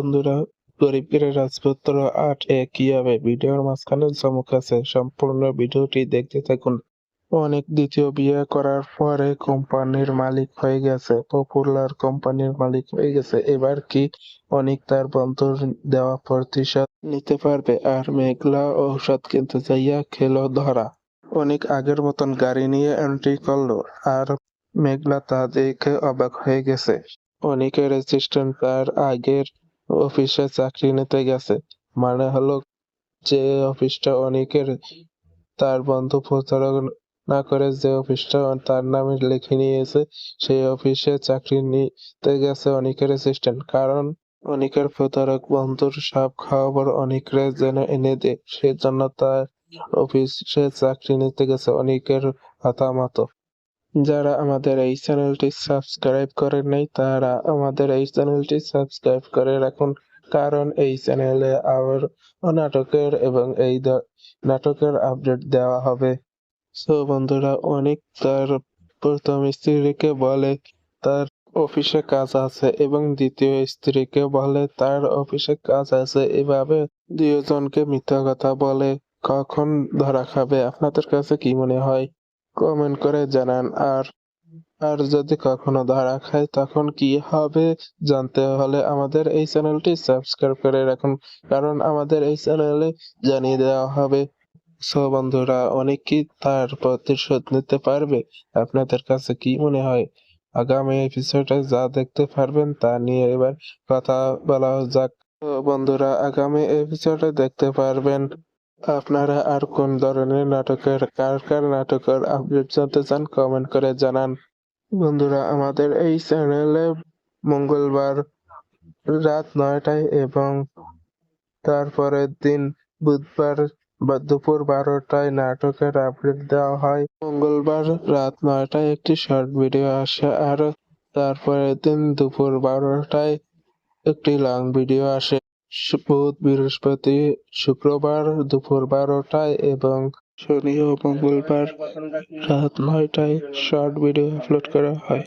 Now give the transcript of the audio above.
বন্ধুরা, গরিবগিরি রাজপুত্র ৮-এ কি হবে? ভিডিওর মাঝখানে চমক আছে, সম্পূর্ণ ভিডিওটি দেখতে থাকুন। অনেক দ্বিতীয় বিয়ে করার পরে কোম্পানির মালিক হয়ে গেছে, পপুলার কোম্পানির মালিক হয়ে গেছে। এবার কি অনিক তার বন্ধুর দেওয়া প্রতিশোধ নিতে পারবে? আর মেঘলা ঔষধ কিনতে যাইয়া খেলো ধরা। অনেক আগের মতন গাড়ি নিয়ে এন্ট্রি করলো, আর মেঘলা তা দেখে অবাক হয়ে গেছে। অনিকের অ্যাসিস্ট্যান্ট তার আগের অফিসে চাকরি নিতে গেছে। মানে হলো যে অফিসটা অনিকের, তার বন্ধু প্রতারণা করে যে অফিসটা তার নামে লিখে নিয়েছে, সেই অফিসে চাকরি নিতে গেছে অনিকের অ্যাসিস্ট্যান্ট। কারণ অনিকের প্রতারক বন্ধুর সব খবর অনিকরে যেন এনে দেয়, সেজন্য তার অফিসে চাকরি নিতে গেছে অনিকের কথা মতো। যারা আমাদের এই চ্যানেলটি সাবস্ক্রাইব করেন নাই, তারা আমাদের এই চ্যানেলটি সাবস্ক্রাইব করে রাখুন, কারণ এই চ্যানেলে আবার নাটকের এবং নাটকের আপডেট দেওয়া হবে। সো বন্ধুরা, অনেক তার প্রথম স্ত্রীকে বলে তার অফিসে কাজ আছে এবং দ্বিতীয় স্ত্রীকে বলে তার অফিসে কাজ আছে। এভাবে দুজনকে মিথ্যা কথা বলে কখন ধরা খাবে? আপনাদের কাছে কি মনে হয়? কমেন্ট করে জানান। আর আর যদি কখনো ধরা খায় তখন কি হবে জানতে হলে আমাদের এই চ্যানেলটি সাবস্ক্রাইব করে রাখুন, কারণ আমাদের এই চ্যানেলে জানিয়ে দেওয়া হবে। সো বন্ধুরা, অনেক কি তার প্রতিশোধ নিতে পারবে? আপনাদের কাছে কি মনে হয়? আগামী এপিসোডে যা দেখতে পারবেন তা নিয়ে এবার কথা বলা যাক। তো বন্ধুরা, আগামী এপিসোডে দেখতে পারবেন আপনারা আর কোন ধরনের কার নাটকের আপডেট জানতে চান, কমেন্ট করে জানান। বন্ধুরা, আমাদের এই চ্যানেলে মঙ্গলবার রাত ৯টায় এবং তারপরের দিন বুধবার দুপুর 12টায় নাটকের আপডেট দেওয়া হয়। মঙ্গলবার রাত ৯টায় একটি শর্ট ভিডিও আসে, আর তারপরের দিন দুপুর 12টায় একটি লং ভিডিও আসে। বুধ, বৃহস্পতি, শুক্রবার দুপুর 12টায় এবং শনি ও মঙ্গলবার রাত ৯টায় শর্ট ভিডিও আপলোড করা হয়।